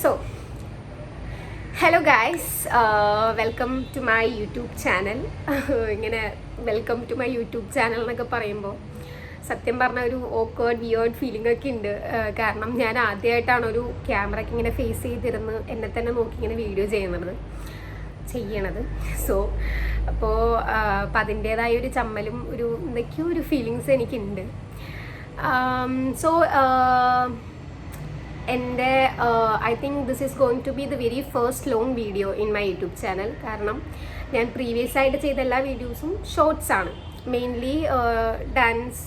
So, hello guys, welcome to my YouTube channel. ഇങ്ങനെ welcome to my YouTube channel എന്നൊക്കെ പറയുമ്പോൾ സത്യം പറഞ്ഞ ഒരു ഓക്വേർഡ് വിയേർഡ് ഫീലിംഗ് ഒക്കെ ഉണ്ട്. കാരണം ഞാൻ ആദ്യമായിട്ടാണ് ഒരു ക്യാമറയ്ക്ക് ഇങ്ങനെ ഫേസ് ചെയ്തിരുന്ന് എന്നെ തന്നെ നോക്കി ഇങ്ങനെ വീഡിയോ ചെയ്യണത്. സോ അപ്പോൾ അതിൻ്റേതായ ഒരു ചമ്മലും ഒരു എന്തൊക്കെയോ ഒരു ഫീലിങ്സ് എനിക്കുണ്ട്. സോ എൻ്റെ I think this is going to be the very first long video in my YouTube channel. കാരണം ഞാൻ പ്രീവിയസ് ആയിട്ട് ചെയ്ത എല്ലാ വീഡിയോസും ഷോർട്സ് ആണ്, മെയിൻലി ഡാൻസ്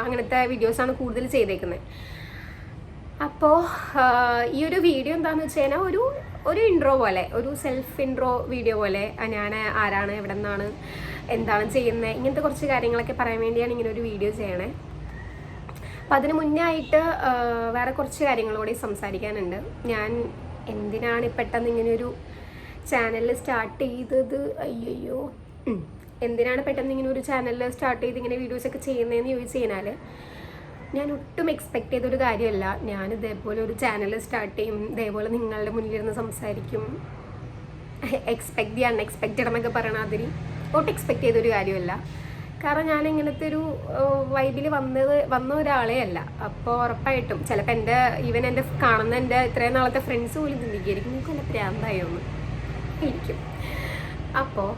അങ്ങനത്തെ വീഡിയോസാണ് കൂടുതൽ ചെയ്തേക്കുന്നത്. അപ്പോൾ ഈ ഒരു വീഡിയോ എന്താണെന്ന് വെച്ച് കഴിഞ്ഞാൽ ഒരു ഇൻട്രോ പോലെ, ഒരു സെൽഫ് ഇൻട്രോ വീഡിയോ പോലെ, ഞാൻ ആരാണ്, എവിടെ നിന്നാണ്, എന്താണ് ചെയ്യുന്നത്, ഇങ്ങനത്തെ കുറച്ച് കാര്യങ്ങളൊക്കെ പറയാൻ വേണ്ടിയാണ് ഇങ്ങനെ ഒരു വീഡിയോ ചെയ്യണേ. അപ്പം അതിന് മുന്നേ ആയിട്ട് വേറെ കുറച്ച് കാര്യങ്ങളോടെ സംസാരിക്കാനുണ്ട്. ഞാൻ എന്തിനാണ് പെട്ടെന്ന് ഇങ്ങനെയൊരു ചാനൽ സ്റ്റാർട്ട് ചെയ്തത്, എന്തിനാണ് പെട്ടെന്ന് ഇങ്ങനെ ഒരു ചാനൽ സ്റ്റാർട്ട് ചെയ്ത് ഇങ്ങനെ വീഡിയോസൊക്കെ ചെയ്യുന്നതെന്ന് ചോദിച്ചു കഴിഞ്ഞാൽ, ഞാൻ ഒട്ടും എക്സ്പെക്ട് ചെയ്തൊരു കാര്യമല്ല. ഞാൻ ഇതേപോലെ ഒരു ചാനൽ സ്റ്റാർട്ട് ചെയ്യും, ഇതേപോലെ നിങ്ങളുടെ മുന്നിലിരുന്ന് സംസാരിക്കും, എക്സ്പെക്ട് ദി അൺഎക്സ്പെക്റ്റഡ് എന്നൊക്കെ പറയണ അതിന് ഒട്ടും എക്സ്പെക്ട് ചെയ്തൊരു കാര്യമല്ല. കാരണം ഞാൻ ഇങ്ങനത്തെ ഒരു വൈബിൽ വന്ന ഒരാളെ അല്ല. അപ്പോൾ ഉറപ്പായിട്ടും ചിലപ്പോൾ എൻ്റെ കാണുന്ന എൻ്റെ ഇത്രയും നാളത്തെ ഫ്രണ്ട്സ് പോലും ചിന്തിക്കുകയായിരിക്കും, നിങ്ങൾക്ക് എൻ്റെ പ്രാന്തായൊന്ന് ഇരിക്കും. അപ്പോൾ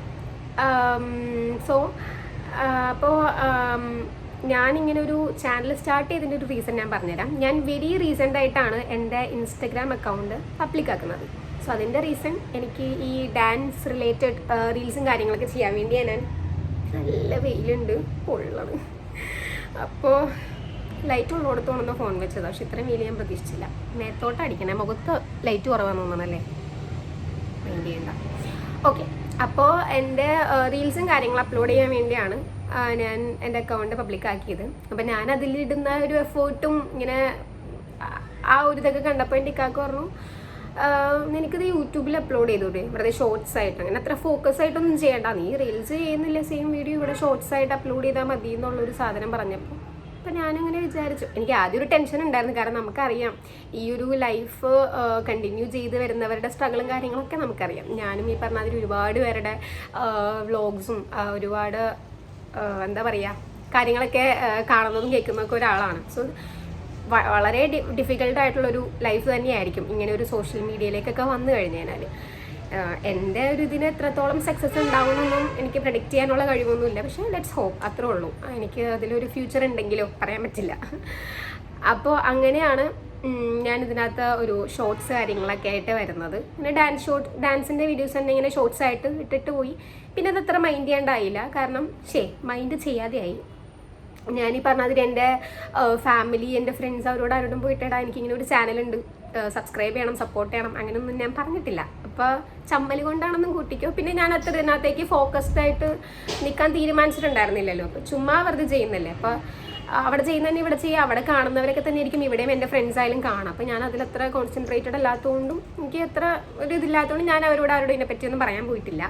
ഞാനിങ്ങനെ ഒരു ചാനൽ സ്റ്റാർട്ട് ചെയ്തതിൻ്റെ ഒരു റീസൺ ഞാൻ പറഞ്ഞുതരാം. ഞാൻ വെരി റീസെൻ്റ് ആയിട്ടാണ് എൻ്റെ ഇൻസ്റ്റഗ്രാം അക്കൗണ്ട് പബ്ലിക് ആക്കുന്നത്. സോ അതിൻ്റെ റീസൺ, എനിക്ക് ഈ ഡാൻസ് റിലേറ്റഡ് റീൽസും കാര്യങ്ങളൊക്കെ ചെയ്യാൻ വേണ്ടിയാണ്. ഞാൻ നല്ല വെയിലുണ്ട്, പൊള്ളണ്. അപ്പോൾ ലൈറ്റ് ഉള്ളിടത്തോണൊന്ന് ഫോൺ വെച്ചതാണ്. പക്ഷെ ഇത്രയും വെയിൽ ഞാൻ പ്രതീക്ഷിച്ചില്ല. നേരത്തോട്ട് അടിക്കണേ, മുഖത്ത് ലൈറ്റ് കുറവാന്ന് തോന്നണല്ലേ, മൈൻഡ് ചെയ്യണ്ട. ഓക്കെ, അപ്പോൾ എൻ്റെ റീൽസും കാര്യങ്ങളും അപ്ലോഡ് ചെയ്യാൻ വേണ്ടിയാണ് ഞാൻ എൻ്റെ അക്കൗണ്ട് പബ്ലിക് ആക്കിയത്. അപ്പം ഞാൻ അതിലിടുന്ന ഒരു എഫേർട്ടും ഇങ്ങനെ ആ ഒരു ഇതൊക്കെ കണ്ടപ്പോൾ എൻ്റെ ഇക്കാക്ക് പറഞ്ഞു, നിനക്കിത് യൂട്യൂബിൽ അപ്ലോഡ് ചെയ്തോടെ, വെറുതെ ഷോർട്സ് ആയിട്ട്, അങ്ങനെ അത്ര ഫോക്കസ് ആയിട്ടൊന്നും ചെയ്യണ്ട, നീ റീൽസ് ചെയ്യുന്നില്ല, സെയിം വീഡിയോ ഇവിടെ ഷോർട്സ് ആയിട്ട് അപ്ലോഡ് ചെയ്താൽ മതി എന്നുള്ളൊരു സാധനം പറഞ്ഞപ്പോൾ അപ്പം ഞാനങ്ങനെ വിചാരിച്ചു. എനിക്ക് ആദ്യം ഒരു ടെൻഷൻ ഉണ്ടായിരുന്നു, കാരണം നമുക്കറിയാം ഈ ഒരു ലൈഫ് കണ്ടിന്യൂ ചെയ്ത് വരുന്നവരുടെ സ്ട്രഗിളും കാര്യങ്ങളൊക്കെ നമുക്കറിയാം. ഞാനും ഈ പറഞ്ഞതിൽ ഒരുപാട് പേരുടെ വ്ളോഗ്സും ഒരുപാട് എന്താ പറയുക കാര്യങ്ങളൊക്കെ കാണുന്നതും കേൾക്കുന്നതൊക്കെ ഒരാളാണ്. സോ വളരെ ഡിഫിക്കൽട്ടായിട്ടുള്ളൊരു ലൈഫ് തന്നെയായിരിക്കും ഇങ്ങനെ ഒരു സോഷ്യൽ മീഡിയയിലേക്കൊക്കെ വന്നു കഴിഞ്ഞു കഴിഞ്ഞാൽ. എൻ്റെ ഒരു ഇതിന് എത്രത്തോളം സക്സസ് ഉണ്ടാവുമെന്നൊന്നും എനിക്ക് പ്രെഡിക്റ്റ് ചെയ്യാനുള്ള കഴിവൊന്നുമില്ല. പക്ഷേ ലെറ്റ്സ് ഹോപ്പ്, അത്രേ ഉള്ളൂ. എനിക്ക് അതിലൊരു ഫ്യൂച്ചർ ഉണ്ടെങ്കിലോ പറയാൻ പറ്റില്ല. അപ്പോൾ അങ്ങനെയാണ് ഞാൻ ഇതിനകത്ത് ഒരു ഷോർട്സ് കാര്യങ്ങളൊക്കെ ആയിട്ട് വരുന്നത്. പിന്നെ ഡാൻസിൻ്റെ വീഡിയോസ് തന്നെ ഇങ്ങനെ ഷോർട്സ് ആയിട്ട് ഇട്ടിട്ട് പോയി. പിന്നെ അതത്ര മൈൻഡ് ചെയ്യാണ്ടായില്ല, കാരണം മൈൻഡ് ചെയ്യാതെ ആയി. ഞാനീ പറഞ്ഞതിൽ എൻ്റെ ഫാമിലി, എൻ്റെ ഫ്രണ്ട്സ് അവരോട് ആരോടും പോയിട്ടാ എനിക്കിങ്ങനെ ഒരു ചാനലുണ്ട്, സബ്സ്ക്രൈബ് ചെയ്യണം, സപ്പോർട്ട് ചെയ്യണം, അങ്ങനെയൊന്നും ഞാൻ പറഞ്ഞിട്ടില്ല. അപ്പോൾ ചമ്മൽ കൊണ്ടാണെന്നും കൂട്ടിക്കോ. പിന്നെ ഞാൻ അത്ര ഇതിനകത്തേക്ക് ഫോക്കസ്ഡ് ആയിട്ട് നിൽക്കാൻ തീരുമാനിച്ചിട്ടുണ്ടായിരുന്നില്ലല്ലോ. അപ്പോൾ ചുമ്മാ വെറുതെ ചെയ്യുന്നല്ലേ. അപ്പോൾ അവിടെ ചെയ്യുന്നതന്നെ ഇവിടെ ചെയ്യുക, അവിടെ കാണുന്നവരൊക്കെ തന്നെ ആയിരിക്കും ഇവിടെയും എൻ്റെ ഫ്രണ്ട്സ് ആയാലും കാണാം. അപ്പോൾ ഞാൻ അതിലത്ര കോൺസെൻട്രേറ്റഡ് അല്ലാത്തതുകൊണ്ടും എനിക്ക് അത്ര ഒരു ഇതില്ലാത്തതുകൊണ്ടും ഞാൻ ആരോടും ഇതിനെപ്പറ്റിയൊന്നും പറയാൻ പോയിട്ടില്ല,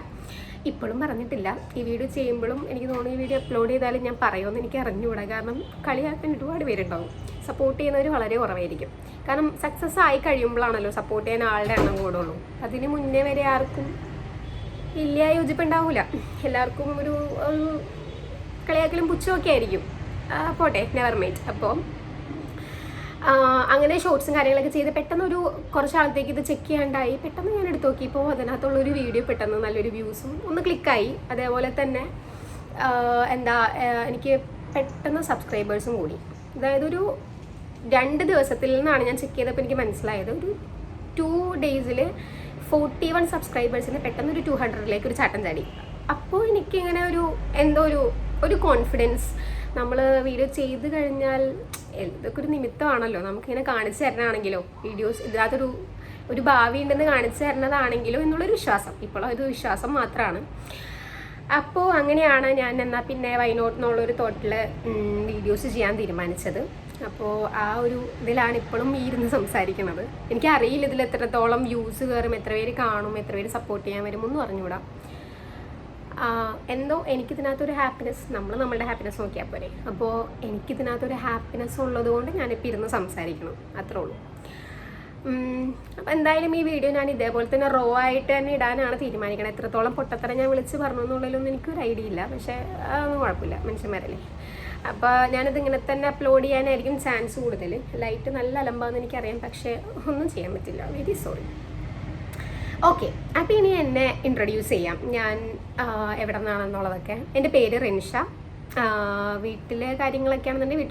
ഇപ്പോഴും പറഞ്ഞിട്ടില്ല. ഈ വീഡിയോ ചെയ്യുമ്പോഴും എനിക്ക് തോന്നുന്നു ഈ വീഡിയോ അപ്ലോഡ് ചെയ്താലും ഞാൻ പറയുമെന്ന് എനിക്ക് അറിഞ്ഞുകൂടാ. കാരണം കളിയാക്കാൻ ഒരുപാട് പേരുണ്ടാവും, സപ്പോർട്ട് ചെയ്യുന്നവർ വളരെ കുറവായിരിക്കും. കാരണം സക്സസ് ആയി കഴിയുമ്പോഴാണല്ലോ സപ്പോർട്ട് ചെയ്യാൻ ആളുടെ എണ്ണം കൂടുള്ളൂ. അതിന് മുന്നേ വരെ ആർക്കും വലിയ യോജിപ്പുണ്ടാവില്ല, എല്ലാവർക്കും ഒരു കളിയാക്കലും പുച്ഛമൊക്കെ ആയിരിക്കും. പോട്ടെ, നെവർ മൈൻഡ്. അപ്പോൾ അങ്ങനെ ഷോർട്സും കാര്യങ്ങളൊക്കെ ചെയ്ത് പെട്ടെന്ന് കുറച്ച് ആളത്തേക്ക് ഇത് ചെക്ക് ചെയ്യാണ്ടായി. പെട്ടെന്ന് ഞാൻ എടുത്ത് നോക്കിയപ്പോൾ അതിനകത്തുള്ളൊരു വീഡിയോ പെട്ടെന്ന് നല്ലൊരു വ്യൂസും ഒന്ന് ക്ലിക്കായി. അതേപോലെ തന്നെ എനിക്ക് പെട്ടെന്ന് സബ്സ്ക്രൈബേഴ്സും കൂടി. അതായത് ഒരു 2 ദിവസത്തിൽ നിന്നാണ് ഞാൻ ചെക്ക് ചെയ്തപ്പോൾ എനിക്ക് മനസ്സിലായത്, ഒരു 2 ഡേയ്സിൽ 41 സബ്സ്ക്രൈബേഴ്സിന് പെട്ടെന്ന് ഒരു 200ലേക്ക് ഒരു ചാട്ടം ചാടി. അപ്പോൾ എനിക്കിങ്ങനെ ഒരു കോൺഫിഡൻസ്, നമ്മൾ വീഡിയോ ചെയ്ത് കഴിഞ്ഞാൽ ഇതൊക്കെ ഒരു നിമിത്തമാണല്ലോ, നമുക്കിങ്ങനെ കാണിച്ചു തരണമാണെങ്കിലോ, വീഡിയോസ് ഇതിനകത്തൊരു ഭാവി ഉണ്ടെന്ന് കാണിച്ചു തരുന്നതാണെങ്കിലോ എന്നുള്ളൊരു വിശ്വാസം, ഇപ്പോഴും ഒരു വിശ്വാസം മാത്രമാണ്. അപ്പോൾ അങ്ങനെയാണ് ഞാൻ എന്നാൽ പിന്നെ വൈനോട്ട് എന്നുള്ളൊരു തോട്ടിൽ വീഡിയോസ് ചെയ്യാൻ തീരുമാനിച്ചത്. അപ്പോൾ ആ ഒരു ഇതിലാണ് ഇപ്പോഴും ഇരുന്ന് സംസാരിക്കുന്നത്. എനിക്കറിയില്ല ഇതിൽ എത്രത്തോളം വ്യൂസ് കയറും, എത്ര പേര് കാണും, എത്ര പേര് സപ്പോർട്ട് ചെയ്യാൻ വരും ഒന്നും അറിഞ്ഞുകൂടാ. എന്തോ എനിക്കിതിനകത്തൊരു ഹാപ്പിനെസ്, നമ്മളുടെ ഹാപ്പിനെസ് നോക്കിയാൽ പോരെ. അപ്പോൾ എനിക്കിതിനകത്തൊരു ഹാപ്പിനെസ് ഉള്ളത് കൊണ്ട് ഞാനിപ്പോൾ ഇരുന്ന് സംസാരിക്കണം, അത്രേ ഉള്ളൂ. അപ്പം എന്തായാലും ഈ വീഡിയോ ഞാൻ ഇതേപോലെ തന്നെ റോ ആയിട്ട് തന്നെ ഇടാനാണ് തീരുമാനിക്കണം. എത്രത്തോളം പൊട്ടത്തരം ഞാൻ വിളിച്ച് പറഞ്ഞു എന്നുള്ളതിലൊന്നും എനിക്കൊരു ഐഡിയ ഇല്ല. പക്ഷേ അതൊന്നും കുഴപ്പമില്ല, മനുഷ്യന്മാരല്ലേ. അപ്പോൾ ഞാനത് ഇങ്ങനെ തന്നെ അപ്ലോഡ് ചെയ്യാനായിരിക്കും ചാൻസ് കൂടുതൽ. ലൈറ്റ് നല്ല അലമ്പാന്ന് എനിക്കറിയാം, പക്ഷേ ഒന്നും ചെയ്യാൻ പറ്റില്ല. Very sorry. ഓക്കെ, അപ്പോൾ ഇനി എന്നെ ഇൻട്രൊഡ്യൂസ് ചെയ്യാം. ഞാൻ എവിടെ നിന്നാണെന്നുള്ളതൊക്കെ. എൻ്റെ പേര് റിൻഷ. വീട്ടിലെ കാര്യങ്ങളൊക്കെ ആണെന്നുണ്ടെങ്കിൽ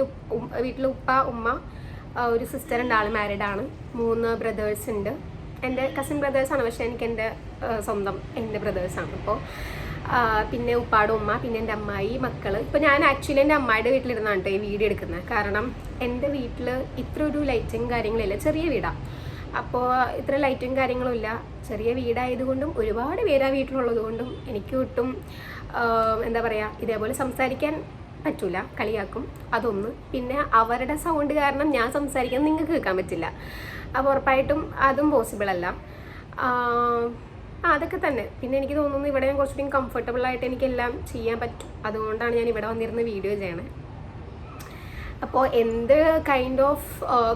വീട്ടിൽ ഉപ്പ, ഉമ്മ, ഒരു സിസ്റ്റർ ഉണ്ട്, ആൾ മാരീഡാണ്. 3 ബ്രദേഴ്സ് ഉണ്ട്. എൻ്റെ കസിൻ ബ്രദേഴ്സാണ്, പക്ഷേ എനിക്ക് എൻ്റെ ബ്രദേഴ്സാണ്. അപ്പോൾ പിന്നെ ഉപ്പാട് ഉമ്മ, പിന്നെ എൻ്റെ അമ്മായി, മക്കൾ. ഇപ്പോൾ ഞാൻ ആക്ച്വലി എൻ്റെ അമ്മായിയുടെ വീട്ടിലിരുന്നാണ് കേട്ടോ ഈ വീഡിയോ എടുക്കുന്നത്. കാരണം എൻ്റെ വീട്ടിൽ ഇത്ര ഒരു ലൈറ്റും കാര്യങ്ങളില്ല, ചെറിയ വീടാണ്. അപ്പോൾ ഇത്ര ലൈറ്റും കാര്യങ്ങളും ഇല്ല, ചെറിയ വീടായതുകൊണ്ടും ഒരുപാട് പേര് ആ വീട്ടിലുള്ളത് കൊണ്ടും എനിക്ക് ഒട്ടും എന്താ പറയുക, ഇതേപോലെ സംസാരിക്കാൻ പറ്റൂല, കളിയാക്കും. അതൊന്ന്. പിന്നെ അവരുടെ സൗണ്ട് കാരണം ഞാൻ സംസാരിക്കാൻ നിങ്ങൾക്ക് കേൾക്കാൻ പറ്റില്ല. അപ്പോൾ ഉറപ്പായിട്ടും അതും പോസിബിൾ അല്ല. അതൊക്കെ തന്നെ. പിന്നെ എനിക്ക് തോന്നുന്നു ഇവിടെ ഞാൻ കുറച്ചുകൂടി കംഫർട്ടബിളായിട്ട് എനിക്കെല്ലാം ചെയ്യാൻ പറ്റും. അതുകൊണ്ടാണ് ഞാൻ ഇവിടെ വന്നിരുന്ന് വീഡിയോ ചെയ്യണേ. അപ്പോൾ എന്ത് കൈൻഡ് ഓഫ്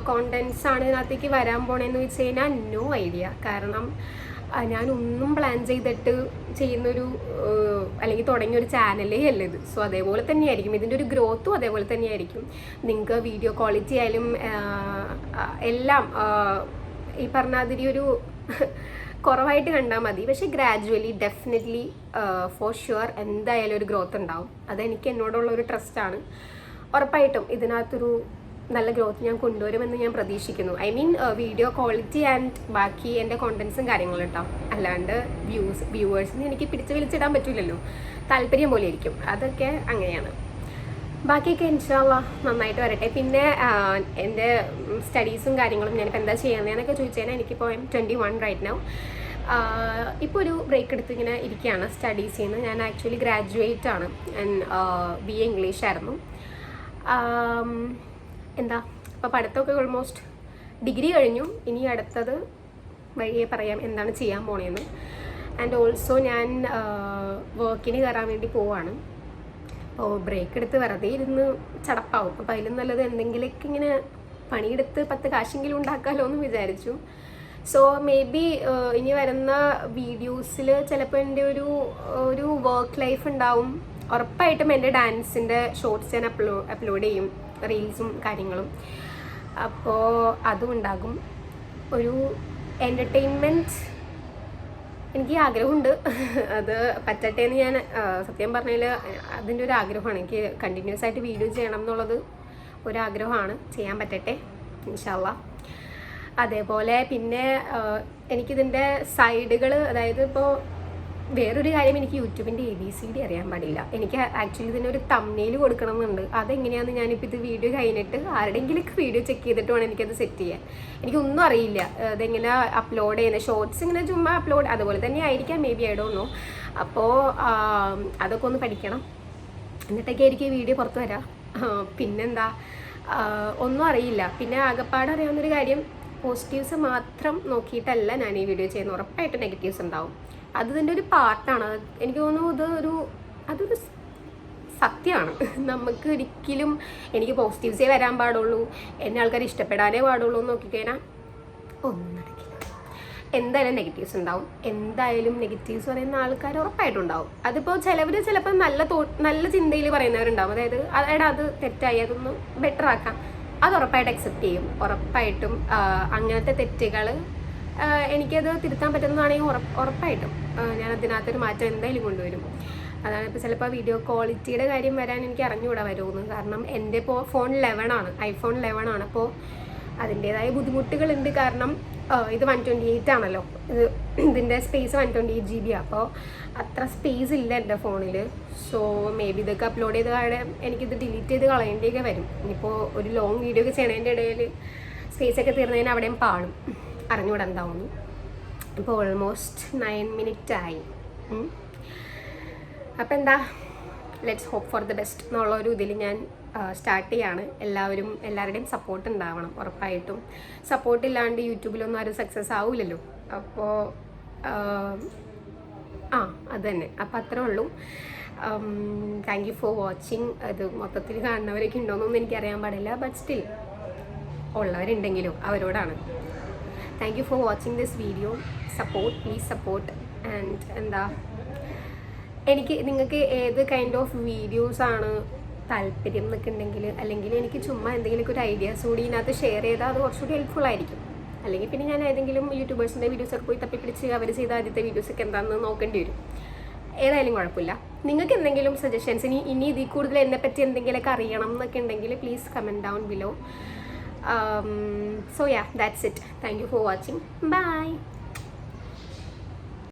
കോണ്ടൻറ്റ്സ് ആണ് ഇതിനകത്തേക്ക് വരാൻ പോണേന്ന് വെച്ച് കഴിഞ്ഞാൽ നോ ഐഡിയ. കാരണം ഞാനൊന്നും പ്ലാൻ ചെയ്തിട്ട് ചെയ്യുന്നൊരു അല്ലെങ്കിൽ തുടങ്ങിയൊരു ചാനലേ അല്ല ഇത്. സോ അതേപോലെ തന്നെയായിരിക്കും ഇതിൻ്റെ ഒരു ഗ്രോത്തും അതേപോലെ തന്നെയായിരിക്കും. നിങ്ങൾക്ക് വീഡിയോ ക്വാളിറ്റി ആയാലും എല്ലാം ഈ പറഞ്ഞാതിരി ഒരു കുറവായിട്ട് കണ്ടാൽ മതി. പക്ഷേ ഗ്രാജുവലി ഡെഫിനറ്റ്ലി ഫോർ ഷുവർ എന്തായാലും ഒരു ഗ്രോത്ത് ഉണ്ടാവും. അതെനിക്ക് എന്നോടുള്ള ഒരു ട്രസ്റ്റാണ്. ഉറപ്പായിട്ടും ഇതിനകത്തൊരു നല്ല ഗ്രോത്ത് ഞാൻ കൊണ്ടുവരുമെന്ന് ഞാൻ പ്രതീക്ഷിക്കുന്നു. I mean video quality and ബാക്കി എൻ്റെ കോണ്ടൻസും കാര്യങ്ങളും ഉണ്ടാവും. അല്ലാണ്ട് വ്യൂവേഴ്സിന് എനിക്ക് പിടിച്ച് വിളിച്ചിടാൻ പറ്റില്ലല്ലോ, താല്പര്യം പോലെ ഇരിക്കും. അതൊക്കെ അങ്ങനെയാണ്. ബാക്കിയൊക്കെ ഇൻഷാല്ലാ നന്നായിട്ട് വരട്ടെ. പിന്നെ എൻ്റെ സ്റ്റഡീസും കാര്യങ്ങളും ഞാനിപ്പോൾ എന്താ ചെയ്യുന്നതെന്നൊക്കെ ചോദിച്ചു കഴിഞ്ഞാൽ എനിക്കിപ്പോൾ 21 റൈറ്റ് നൗ. ഇപ്പോൾ ഒരു ബ്രേക്ക് എടുത്ത് ഇങ്ങനെ ഇരിക്കുകയാണ് സ്റ്റഡീസിൽ നിന്ന്. ഞാൻ ആക്ച്വലി ഗ്രാജുവേറ്റ് ആണ്. ഞാൻ BA ഇംഗ്ലീഷ് ആയിരുന്നു. എന്താ അപ്പോൾ പഠിത്തമൊക്കെ ഓൾമോസ്റ്റ് ഡിഗ്രി കഴിഞ്ഞു. ഇനി അടുത്തത് വഴിയെ പറയാം എന്താണ് ചെയ്യാൻ പോണേന്ന്. ആൻഡ് ഓൾസോ ഞാൻ വർക്കിന് കയറാൻ വേണ്ടി പോവാണ്. അപ്പോൾ ബ്രേക്ക് എടുത്ത് വെറുതെ ഇരുന്ന് ചടപ്പാവും. അപ്പോൾ അതിലും നല്ലത് എന്തെങ്കിലുമൊക്കെ ഇങ്ങനെ പണിയെടുത്ത് 10 കാശെങ്കിലും ഉണ്ടാക്കാമല്ലോ എന്ന് വിചാരിച്ചു. സോ മേ ബി ഇനി വരുന്ന വീഡിയോസിൽ ചിലപ്പോൾ എൻ്റെ ഒരു വർക്ക് ലൈഫ് ഉണ്ടാവും. ഉറപ്പായിട്ടും എൻ്റെ ഡാൻസിൻ്റെ ഷോർട്സ് ഞാൻ അപ്ലോഡ് ചെയ്യും, റീൽസും കാര്യങ്ങളും. അപ്പോൾ അതും ഉണ്ടാകും. ഒരു എൻ്റർടൈൻമെൻറ്റ് എനിക്ക് ആഗ്രഹമുണ്ട്. അത് പറ്റട്ടെ എന്ന് ഞാൻ സത്യം പറഞ്ഞാൽ അതിൻ്റെ ഒരു ആഗ്രഹമാണ്. എനിക്ക് കണ്ടിന്യൂസ് ആയിട്ട് വീഡിയോ ചെയ്യണം എന്നുള്ളത് ഒരാഗ്രഹമാണ്. ചെയ്യാൻ പറ്റട്ടെ ഇൻഷാല്ലാ. അതേപോലെ പിന്നെ എനിക്കിതിൻ്റെ സൈഡുകൾ, അതായത് ഇപ്പോൾ വേറൊരു കാര്യം, എനിക്ക് യൂട്യൂബിൻ്റെ ABCD അറിയാൻ പാടില്ല. എനിക്ക് ആക്ച്വലി ഇതിനൊരു തംബ്നെയിൽ കൊടുക്കണം എന്നുണ്ട്. അതെങ്ങനെയാണെന്ന് ഞാനിപ്പോൾ ഇത് വീഡിയോ കഴിഞ്ഞിട്ട് ആരുടെയെങ്കിലും വീഡിയോ ചെക്ക് ചെയ്തിട്ട് വേണം എനിക്കത് സെറ്റ് ചെയ്യാൻ. എനിക്കൊന്നും അറിയില്ല അതെങ്ങനെ അപ്ലോഡ് ചെയ്യുന്നത്. ഷോർട്സ് ഇങ്ങനെ ചുമ്മാ അപ്ലോഡ് അതുപോലെ തന്നെ ആയിരിക്കാം, may be I don't know. അപ്പോൾ അതൊക്കെ ഒന്ന് പഠിക്കണം, എന്നിട്ടൊക്കെ ആയിരിക്കും വീഡിയോ പുറത്ത് വരാം. പിന്നെന്താ, ഒന്നും അറിയില്ല. പിന്നെ ആകെപ്പാട് അറിയാവുന്നൊരു കാര്യം, പോസിറ്റീവ്സ് മാത്രം നോക്കിയിട്ടല്ല ഞാൻ ഈ വീഡിയോ ചെയ്യുന്നത്. ഉറപ്പായിട്ട് നെഗറ്റീവ്സ് ഉണ്ടാവും. അത് ഇതിൻ്റെ ഒരു പാർട്ടാണ്. എനിക്ക് തോന്നുന്നു അതൊരു സത്യമാണ്. നമുക്ക് ഒരിക്കലും എനിക്ക് പോസിറ്റീവ്സേ വരാൻ പാടുള്ളൂ, എന്നെ ആൾക്കാർ ഇഷ്ടപ്പെടാനേ പാടുള്ളൂ എന്ന് നോക്കിക്കഴിഞ്ഞാൽ ഒന്നും നടക്കില്ല. എന്തായാലും നെഗറ്റീവ്സ് ഉണ്ടാവും. എന്തായാലും നെഗറ്റീവ്സ് പറയുന്ന ആൾക്കാർ ഉറപ്പായിട്ടുണ്ടാവും. അതിപ്പോൾ ചിലപ്പോൾ നല്ല ചിന്തയിൽ പറയുന്നവരുണ്ടാവും. അതായത് അത് തെറ്റായി, അതൊന്ന് ബെറ്റർ ആക്കാം. അത് ഉറപ്പായിട്ട് അക്സെപ്റ്റ് ചെയ്യും. ഉറപ്പായിട്ടും അങ്ങനത്തെ തെറ്റുകൾ എനിക്കത് തിരുത്താൻ പറ്റുന്നതാണെങ്കിൽ ഉറപ്പായിട്ടും ഞാൻ അതിനകത്തൊരു മാറ്റം എന്തായാലും കൊണ്ടുവരും. അതാണ് ഇപ്പോൾ ചിലപ്പോൾ വീഡിയോ ക്വാളിറ്റിയുടെ കാര്യം വരാൻ എനിക്ക് അറിഞ്ഞുകൂടാ വരുമെന്ന്. കാരണം എൻ്റെ ഇപ്പോൾ ഫോൺ 11 ആണ്, iPhone 11 ആണ്. അപ്പോൾ അതിൻ്റേതായ ബുദ്ധിമുട്ടുകളുണ്ട്. കാരണം ഇത് 128 ആണല്ലോ, ഇതിൻ്റെ സ്പേസ് 128 GB. അപ്പോൾ അത്ര സ്പേസ് ഇല്ല എൻ്റെ ഫോണിൽ. സോ മേ ബി ഇതൊക്കെ അപ്ലോഡ് ചെയ്ത കാര്യം എനിക്കിത് ഡിലീറ്റ് ചെയ്ത് കളയേണ്ടിയൊക്കെ വരും. ഇനിയിപ്പോൾ ഒരു ലോങ് വീഡിയോ ഒക്കെ ചെയ്യണതിൻ്റെ ഇടയിൽ സ്പേസൊക്കെ തീർന്നതിന് അവിടെയും പാടും, അറിഞ്ഞുകൂടെ എന്താവുന്നു. ഇപ്പോൾ ഓൾമോസ്റ്റ് 9 minutes ആയി. അപ്പോൾ എന്താ, let's hope for the best എന്നുള്ളൊരു ഇതിൽ ഞാൻ സ്റ്റാർട്ട് ചെയ്യാണ്. എല്ലാവരുടെയും സപ്പോർട്ട് ഉണ്ടാവണം. ഉറപ്പായിട്ടും സപ്പോർട്ടില്ലാണ്ട് യൂട്യൂബിലൊന്നും ആരും സക്സസ് ആവില്ലല്ലോ. അപ്പോൾ അത് തന്നെ. അപ്പോൾ അത്രേ ഉള്ളൂ. Thank you for watching. അത് മൊത്തത്തിൽ കാണുന്നവരൊക്കെ ഉണ്ടോയെന്നൊന്നും എനിക്കറിയാൻ പാടില്ല. ബട്ട് സ്റ്റിൽ ഉള്ളവരുണ്ടെങ്കിലും അവരോടാണ് thank you for watching this video. Please support. And എന്താ, നിങ്ങൾക്ക് ഏത് കൈൻഡ് ഓഫ് വീഡിയോസാണ് താല്പര്യം എന്നൊക്കെ ഉണ്ടെങ്കിൽ, അല്ലെങ്കിൽ എനിക്ക് ചുമ്മാ എന്തെങ്കിലുമൊക്കെ ഒരു ഐഡിയാസ് കൂടി ഇതിനകത്ത് ഷെയർ ചെയ്താൽ അത് കുറച്ചുകൂടി ഹെൽപ്ഫുൾ ആയിരിക്കും. അല്ലെങ്കിൽ പിന്നെ ഞാൻ ഏതെങ്കിലും യൂട്യൂബേഴ്സിൻ്റെ വീഡിയോസൊക്കെ പോയി തപ്പിപ്പിടിച്ച് അവർ ചെയ്ത ആദ്യത്തെ വീഡിയോസൊക്കെ എന്താണെന്ന് നോക്കേണ്ടി വരും. ഏതായാലും കുഴപ്പമില്ല. നിങ്ങൾക്ക് എന്തെങ്കിലും സജഷൻസ്, ഇനി ഇതിൽ കൂടുതൽ എന്നെപ്പറ്റി എന്തെങ്കിലുമൊക്കെ അറിയണം എന്നൊക്കെ ഉണ്ടെങ്കിൽ please comment down below. So yeah, that's it. Thank you for watching. Bye.